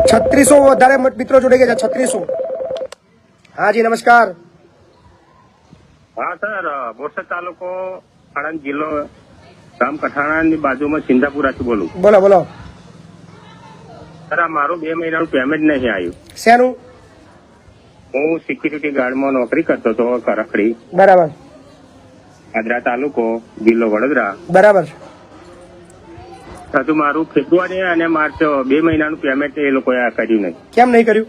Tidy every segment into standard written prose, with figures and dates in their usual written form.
3600 વધારે મિત્રો જોડે ગયા છે 3600. હા જી નમસ્કાર. હા સર, બોરસદ તાલુકો આણંદ જિલ્લો ગામ કઠાણાની બાજુમાં સિંધાપુરાથી બોલું. બોલો બોલો સર, આ મારું 2 મહિનાનું પેમેન્ટ નહીં આવ્યું. શેનું? હું સિક્યુરિટી ગાર્ડમાં નોકરી કરતો હતો કરખડી. બરાબર. આદરા તાલુકો જિલ્લો વડોદરા. બરાબર. હજુ મારું ફેબ્રુઆરી અને માર્ચ 2 મહિનાનું પેમેન્ટ એ લોકોએ કર્યું નહીં. કેમ નહીં કર્યું?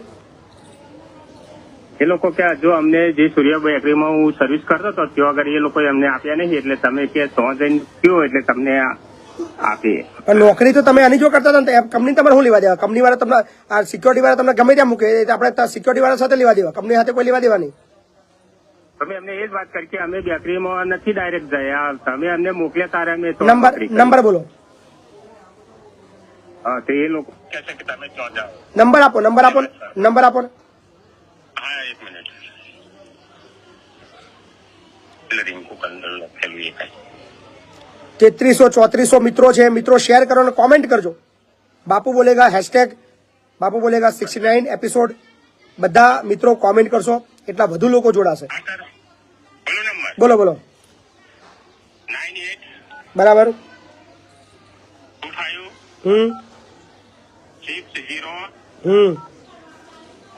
એ લોકો કે જો અમને જે સૂર્ય બેકરીમાં હું સર્વિસ કરતો હતો ત્યાં આગળ એ લોકોએ અમને આપ્યા નહીં, એટલે તમે કે 100 જઈને કયો એટલે તમને આપીએ. પણ નોકરી તો તમે આની જો કરતા હતા ને કંપની તમારે શું લેવા દેવા? કંપની વાળા તમને આ સિક્યોરિટી વાળા તમને ગમે ત્યાં મૂકે, આપણે સિક્યોરિટી વાળા સાથે લેવા દેવા, કંપની સાથે કોઈ લેવા દેવા નહીં. તમે અમને એ જ વાત કરી કે અમે બેકરીમાં નથી ડાયરેક્ટ ગયા, તમે અમને મોકલ્યા તારે અમે નંબર બોલો. હા, તો એ લોકો કહે છે કે તમે ત્યાં જાઓ. નંબર આપો નંબર આપો ને. હા, 1 મિનિટ. એટલે રિંકુ કંદલ લખેલું એ કઈ 3300 3400 મિત્રો છે. મિત્રો શેર કરો અને કોમેન્ટ કરજો. બાપુ બોલેગા # બાપુ બોલેગા 69 એપિસોડ બધા મિત્રો કોમેન્ટ કરશો એટલા વધુ લોકો જોડાશે. બોલો બોલો. 98 બરાબર. 25 60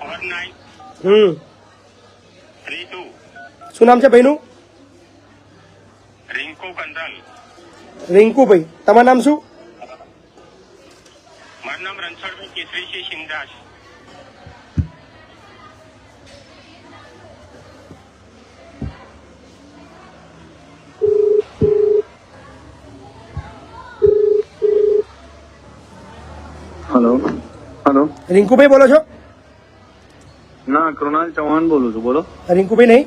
49 32. શું નામ છે ભાઈનું? રિંકુ કંદલ. રિંકુભાઈ. તમારું નામ શું? મારું નામ રણછોડભાઈ કેસરીસિંહ સિંગદાસ. હેલો. રિંકુભાઈ બોલો છો? ના, કૃણાલ ચૌહાણ બોલું છું. બોલો. રિંકુભાઈ નહીં.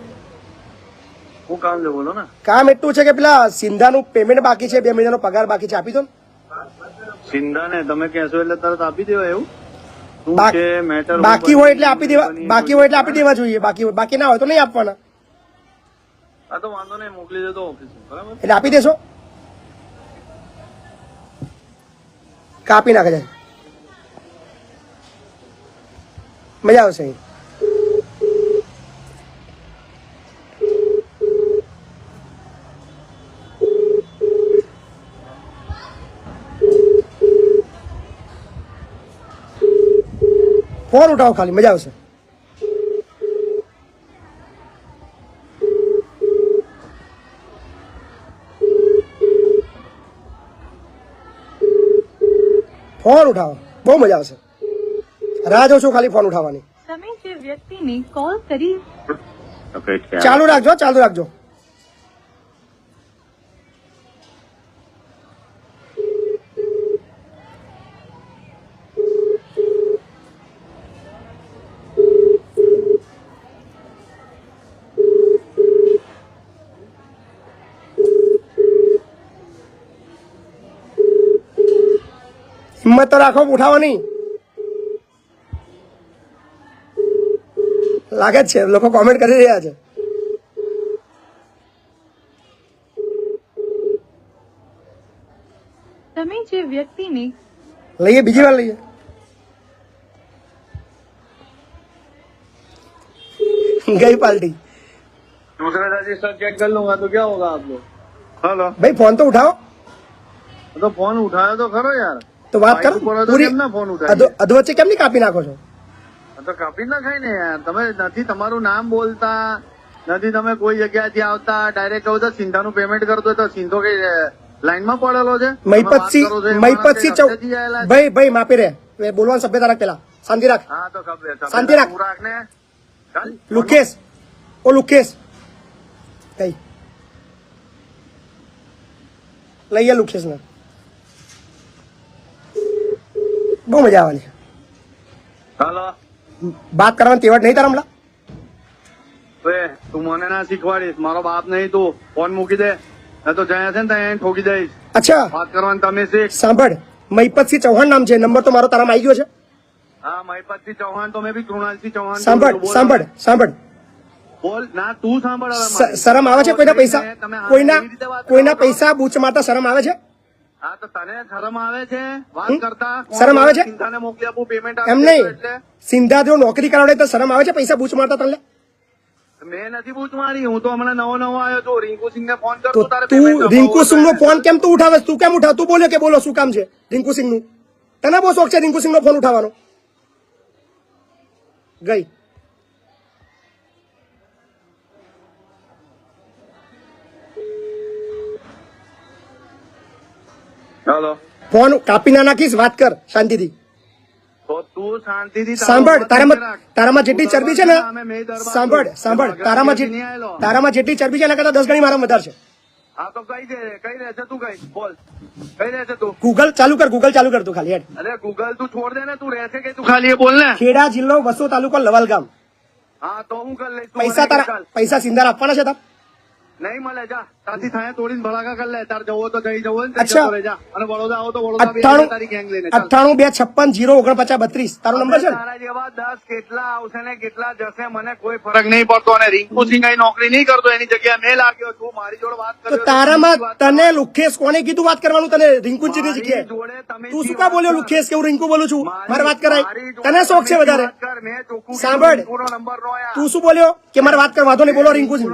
હું કામ છે, બોલો ને. કામ એટલું છે કે પેલા સિંધાનું પેમેન્ટ બાકી છે, 2 મહિનાનો પગાર બાકી છે, આપી દો ને. સિંધા ને તમે કહેશો એટલે તરત આપી દેવા એવું? શું છે મેટર? બાકી હોય એટલે આપી દેવા જોઈએ. બાકી ના હોય તો નહીં આપવાના. હા, તો વાંધો નહીં, મોકલી દેતો ઓફિસ. બરાબર, એટલે આપી દેશો. કાપી નાખે જાય, મજા આવશે. ફોન ઉઠાવો ખાલી, મજા આવશે. ફોન ઉઠાવો, બહુ મજા આવશે. રાહ જોઉં છું ખાલી ફોન ઉઠાવવાની. તમે જે વ્યક્તિને કોલ કરી ચાલુ રાખજો. હિંમત તો રાખો, ઉઠાવવાની. લાગે જ છે લોકો કોમેન્ટ કરી રહ્યા છે. તમે જે વ્યક્તિને લઈએ, બીજી વાર લઈએ. गई पार्टी. दूसरे रजिस्टर चेक कर लूंगा तो क्या होगा आप लोग. हेलो भाई फोन तो उठाओ. तो फोन उठाया तो खरो यार. तो बात करो पूरी. फोन उठाया અધવચ્ચે કેમ ની કાપી નાખો છો? તો કાપી નાખાય ને યાર. તમે નથી તમારું નામ બોલતા, નથી તમે કોઈ જગ્યાથી આવતા, ડાયરેક્ટ કહો તો સિંધાનું પેમેન્ટ કરતો તો સિંધો કઈ લાઈનમાં પડેલો છે. ભાઈ માપી રે બોલવાનું સભ્યતા રાખ. પેલા શાંતિ રાખ. હા તો શાંતિ રાખ. ને લુકેશ કઈ લઈએ લુકેશ ને. બહુ મજા આવવાની. હાલો વાત કરવાની તેવડ નહીં તારા? તું મને ના શીખવાડીશ, મારો બાપ નહીં તું. ફોન મૂકી દે, તો જયા છે ને ત્યાં ઠોકી દઈશ. અચ્છા વાત કરવાની તમે શીખ. સાંભળ, મહિપતસિંહ ચૌહાણ નામ છે. નંબર તો મારો તારામાં આવી ગયો છે. હા, મહિપતસિંહ ચૌહાણ તો મેં બી કૃણાલસિંહ ચૌહાણ. સાંભળ બોલ ના, તું સાંભળ. શરમ આવે છે? કોઈના પૈસા બૂચ મારતા શરમ આવે છે? હા તો તને શરમ આવે છે વાત કરતા? શરમ આવે છે? સિંધાને મોકલી આપું પેમેન્ટ એમ નહીં, સિંધા જો નોકરી કરાવડે તો શરમ આવે છે? પૈસા બૂચ મારતા તમને? મેં નથી પૂછ મારી, હું તો હમણાં નવો આવ્યો છું. રિંકુ સિંહ ને ફોન કર, તો તારે તું payment રિંકુ અપાવવું સિંહ નો હોય. ફોન કેમ તું ઉઠાવે? તું કેમ ઉઠાવ? તું બોલ્યો કે બોલો શું કામ છે રિંકુ સિંહ નું? તને બહુ શોખ છે રિંકુ સિંહ નો ફોન ઉઠાવવાનો? ગઈ હેલો, ફોન કાપી ના નાખીશ, વાત કર શાંતિથી. તો તું શાંતિથી તારો સાંભળ, વાત તારામાં નહીં રાખ. તારામાં જેટલી તું ચરબી છે ને, દરબાર મેં દરબાર સાંભળ છું. સાંભળ, દરબાર તારામાં ઘરેથી નહીં આયેલો. તારામાં જેટલી ચરબી છે એના કરતા 10 ગણી મારામાં વધારે છે. હા તો કઈ રહે છે તું? કઈ બોલ, કઈ રહે છે તું? ગૂગલ ચાલુ કર, ગૂગલ ચાલુ કર તું ખાલી હેડ. અરે ગૂગલ તું છોડ દે ને, તું રહેશે કે તું ખાલી એ બોલ ને. ખેડા જિલ્લો, વસો તાલુકો, લવાલ ગામ. હા તો હું કરી લઈશ. તું પૈસા મને તારા નિકાલ. પૈસા સિંધાર આપવાના છે તાર? નહીં મળે, જા તાથી થાય તોડીને ભડાકા કરી લે. તાર જવો તો જઈ જવો ને, અચ્છા. જતો રહે, જા. અને વડોદરા આવો તો વડોદરા બે 98 તારી ગેંગ લઈને ચાલ. 98 256 049 32 તારો નંબર છે ને? તારા જેવા 10 કેટલા આવશે ને કેટલા જશે મને કોઈ ફરક નહીં પડતો. અને રિંકુ સિંહ અહીં નોકરી નહીં કરતો, એની જગ્યાએ મેં લાગ્યો છું. મારી જોડે વાત તો કર્યો તારામાં તને લુખેશ કોને કીધું વાત કરવાનું? તને રિંકુ ની જગ્યાએ તું શું કા બોલ્યો લુખેશ કે હું રિંકુ બોલું છું? મારે વાત કરાય, તને શોખ છે વધારે? સાંભળ, નંબર નો તું શું બોલ્યો કે મારે વાત કરવા? વાંધો નહીં, બોલો રિંકુ જી.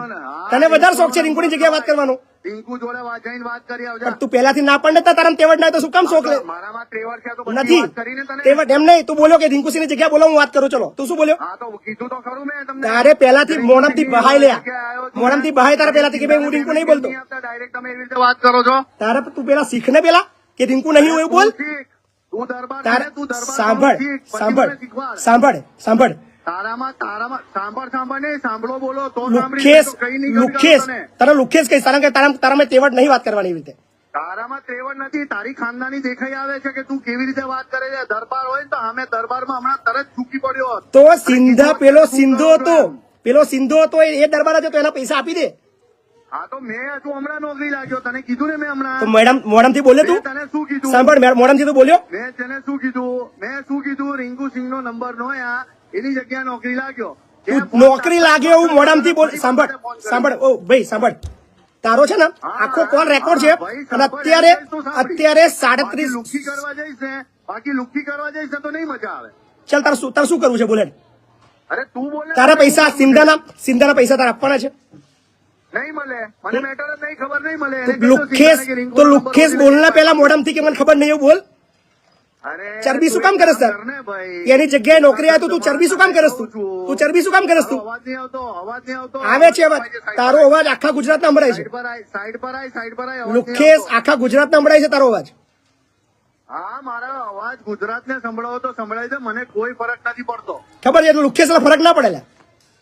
તને વધારે શોખ છે રિંકુ ની જગ્યાએ વાત કરવાનો? રિંકુ જોડે જઈને વાત કરી આવજે. પણ તું પહેલાથી ના પડે તારા તેવડ ના તો શું કામ શોખ લે? મારામાં ત્રેવડ છે તો પછી નથી વાત કરીને તને. તેવડ એમ નહીં, તું બોલ્યો કે રિંકુ ની જગ્યાએ બોલો, હું વાત કરું. ચલો, તું શું બોલ્યો? હા તો કીધું તો ખરું મેં તમને. તારે પહેલાથી મોણમથી બહાય લ્યા, મોણમથી બહાય તારે પહેલાથી કે ભાઈ હું રિંકુ નહીં બોલતો. ડાયરેક્ટ તમે એવી રીતે વાત કરો છો. તારે તું પેલા શીખ ને પેલા કે રિંકુ નહીં હોય એવું બોલ. તું દરબાર તારે છે, તું દરબાર સાંભળ શીખ, પછી સાંભળ મને શીખવાડ. સાંભળ સાંભળ તારામાં સાંભળ નહીં, સાંભળો બોલો તો સાંભળી લુખેશ નહીં તો કઈ નહીં કરી લુખેશ તને. તને લુખેશ કહીશ, કારણ કે તારામાં તેવડ નહીં વાત કરવાની એવી રીતે. તારામાં ત્રેવડ નથી, તારી ખાનદાની દેખાઈ આવે છે કે તું કેવી રીતે વાત કરે છે. દરબાર હોય ને તો અમે દરબારમાં હમણાં તરત ચૂકી પડ્યો હોત. તો સિંધા પેલો સિંધો હતો, પેલો સિંધો હતો એ દરબાર હતો, તો એના પૈસા આપી દે. હા તો મેં હજુ હમણાં નોકરી લાગ્યો, તને કીધું ને મેં તો હમણાં. મેડમ મોડમથી બોલ્યો તું? મેં તને શું કીધું? સાંભળ, મોડમથી તું બોલ્યો? મેં તને શું કીધું? રિંકુ સિંહ નો નંબર નો આ એની જગ્યાએ નોકરી લાગ્યો. તું નોકરી લાગે એવું મોડમથી બોલ. સાંભળ સાંભળ, ઓ ભાઈ સાંભળ, તારો છે ને આખો કોલ રેકોર્ડ છે અને અત્યારે 37. લુખી કરવા જઈશ ને, બાકી લુખી કરવા જઈશ ને તો નહીં મજા આવે. ચાલ તારે શું કરવું છે બોલે? અરે તું બોલ ને. તારા પૈસા સિંધાના પૈસા તારે આપવાના છે? નહીં મળે, મને મેટર જ નહીં, ખબર નહીં મળે. તો એને કીધું લુખેશ સિંધાને કે રિંકુનો તો નંબર લુખેશ મોકલી બોલના દે. પેલા મોડમથી કે મને ખબર નહીં એવું બોલ. અરે ચરબી શું તું કામ કરે છે? કર ને ભાઈ. એની જગ્યાએ નોકરી આવે તો તું ચરબી શું કામ કરે તું? તું ચરબી શું કામ કરે તું? અવાજ નહીં આવતો, અવાજ નહીં આવતો. આવે છે અવાજ, તારો અવાજ આખા ગુજરાતમાં સંભળાય છે. સાઈડ પર આય, અવાજ નહીં લુખેશ આવતો. આખા ગુજરાતમાં સંભળાય છે તારો અવાજ. હા, મારો અવાજ ગુજરાતને સંભળાવો તો સંભળાય છે, મને કોઈ ફરક નથી પડતો. ખબર છે એટલે લુખેશ ફરક ના પડે લ્યા.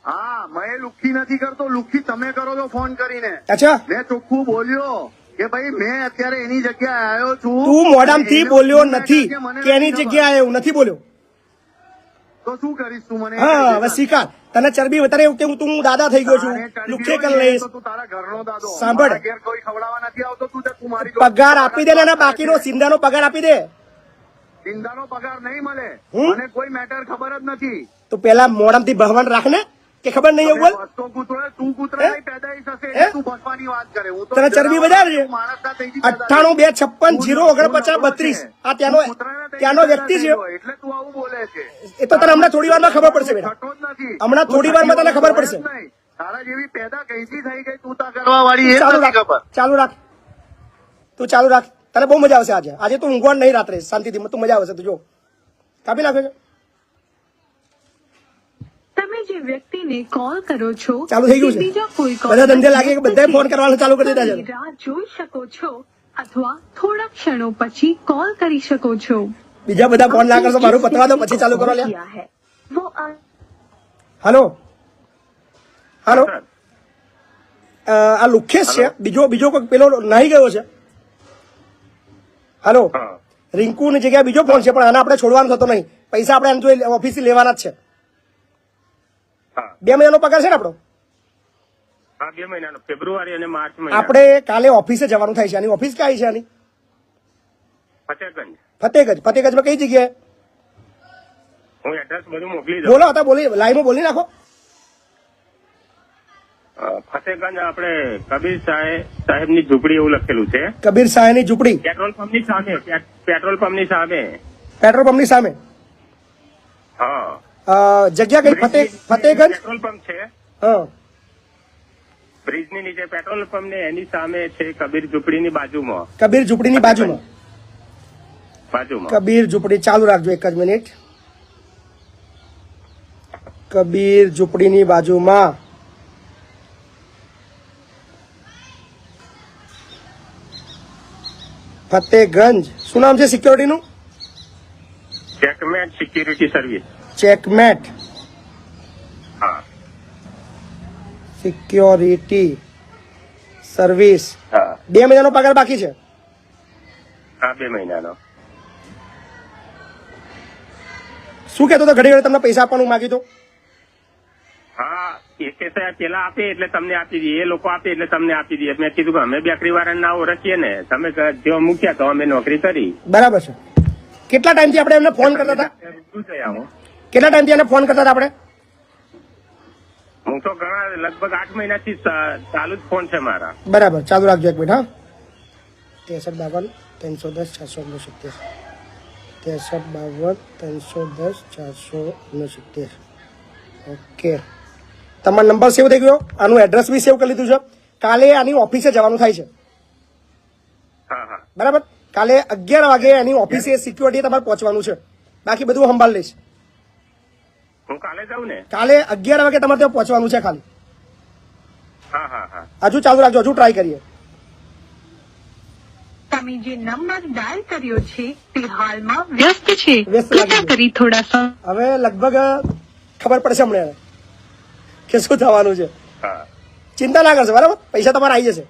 હા, મેં લુખ્ખી નથી કરતો, લુખ્ખી તમે કરો છો ફોન કરીને. અચ્છા, મેં ચોખ્ખું બોલ્યો કે ભાઈ મેં અત્યારે એની જગ્યાએ આવ્યો છું. તું મોઢામથી એને બોલ્યો શું નથી લાગે મને કે એની નથી ખબર. જગ્યાએ એવું નથી બોલ્યો. તો શું કરીશ તું મને? હા, હવે શીખાર. તને ચરબી વધારે એવું કે હું દાદા થઈ ગયો છું, તારે ચરબી લુખે કરી હોય લઈશ. તો તું તારા ઘરનો દાદો. સાંભળ. મારા ઘેર કોઈ ખવડાવવા નથી આવતો, તું જા, તું મારી જોડે પગાર આપી દે ને એના બાકીનો સિંધાનો પગાર આપી દે. સિંધાનો પગાર નહીં મળે. હમ? મને કોઈ મેટર ખબર જ નથી. તો પેલા મોઢામથી ભગવાન રાખ ને કે ખબર નહીં એવું બોલ. બસતો કૂતરો, તું કૂતરો હે? નહીં પેદાઈશ હશે હે? એટલે તું બસવાની વાત કરે. હું તો તને ચરબી વધારે છે? તું માણસના થઈથી પેદા 98 256 049 32 આ ત્યાંનો વ્યક્તિ છે. એટલે તું આવું બોલે છે. એ તો તને હમણાં થોડી વારમાં ખબર પડશે બેટા. થતો જ નથી. હમણાં થોડી વારમાં તને ખબર પડશે. નહીં. તારા જેવી પેદા કઈથી થઈ ગઈ તું તા કરવા વાળી એ ચાલુ નથી રાખ, ખબર. ચાલુ રાખ, તું ચાલુ રાખ. તને બહુ મજા આવશે આજે. આજે તું ઊંઘવાનું નહીં રાત્રે, શાંતિથી તું મજા આવશે. તું જો કાપી નાખે છે. તમે જે વ્યક્તિને કોલ કરો છો ચાલુ થઈ ગયું તે છે. બીજા કોઈ બધા ધંધે લાગે કે બધાએ ફોન કરવાનું ચાલુ કરી દીધા છે. તમે રાહ જોઈ શકો છો અથવા થોડા ક્ષણો પછી કોલ કરી શકો છો. બીજા બધા ફોન ના કરશો, મારું પતવા દો પછી ચાલુ કરો લ્યા. किया है वो હાલો હાલો, આ લુખેશ છે. બીજો કોઈ પેલો નાહી ગયો છે. હાલો, હા રિંકુ ની જગ્યાએ બીજો ફોન છે, પણ આને આપણે છોડવાનો થતો નહીં. પૈસા આપણે એમ તો ઓફિસથી લેવાના જ છે. હા 2 મહિનાનો પગાર છે ને આપણો. હા 2 મહિનાનો, ફેબ્રુઆરી અને માર્ચ મહિના. આપણે કાલે ઓફિસે જવાનું થાય છે. આની ઓફિસ ક્યાં છે? આની ફતેહગંજ. ફતેહગંજમાં કઈ જગ્યાએ? હું એડ્રેસ બધું મોકલી દઉં. બોલો, હતા બોલી લાઈવમાં બોલી નાખો. ફતેહગંજ આપણે કબીર સાહેબની ઝૂંપડી એવું લખેલું છે. કબીર સાહેની ઝૂંપડી પેટ્રોલ પંપની સામે. પેટ્રોલ પંપની સામે. પેટ્રોલ પંપની સામે. હા. જગ્યા કઈ? ફતેહગંજ. પેટ્રોલ પંપ છે. હા. બ્રિજની નીચે પેટ્રોલ પંપ ને એની સામે છે કબીર ઝૂંપડીની બાજુમાં. કબીર ઝૂંપડીની બાજુમાં. કબીર ઝૂંપડી. ચાલુ રાખજો એક જ મિનિટ. કબીર ઝૂંપડીની બાજુમાં ફતેહગંજ. શું નામ છે સિક્યોરિટીનું? Checkmate security service. ચેકમેટ હા. Security service. હા. 2 મહિનાનો પગાર બાકી છે. હા, 2 મહિનાનો. શું કહેતો હતો? ઘડી ઘડી તમને પૈસા આપવાનું માંગ્યું તો? હા, એ કે પેલા આપે એટલે તમને આપી દઈએ, એ લોકો આપે એટલે તમને આપી દઈએ. મેં કીધું કે અમે બેકરી વાળાને ના ઓળખીએ ને, તમે જો મૂક્યા તો અમે નોકરી કરી. બરાબર છે. કેટલા ટાઈમથી આપણે એમને ફોન કરતા હતા? શું છે આવું? કેટલા ટાઈમથી એને ફોન કરતા હતા આપણે? હું તો ઘણા લગભગ 8 મહિનાથી ચાલુ જ ફોન છે મારા. બરાબર. ચાલુ રાખજો એક મિનિટ. હા. 6352 310 469. 6352 310 469. ઓકે. તમારો નંબર સેવ થઈ ગયો. આનું એડ્રેસ બી સેવ કરી લીધું છે. કાલે આની ઓફિસે જવાનું થાય છે. હા હા. બરાબર. કાલે 11 વાગે એની ઓફિસે સિક્યોરિટી તમારે પહોંચવાનું છે. બાકી બધું સંભાળ લઈશ. હું કાલે જાઉં ને? કાલે 11 વાગે તમારે ત્યાં પહોંચવાનું છે ખાલી. હા હા હા. હજુ ચાલુ રાખજો. હજુ ટ્રાય કરીએ. તમે જે નંબર ડાયલ કર્યો છે તે હાલમાં વ્યસ્ત છે. વ્યસ્ત લાગી કૃપા ગયું. કરી થોડા સમય હવે લગભગ ખબર પડશે હમણાં કે શું થવાનું છે. હા. ચિંતા ના કરશો. બરાબર. પૈસા તમારા આવી જશે.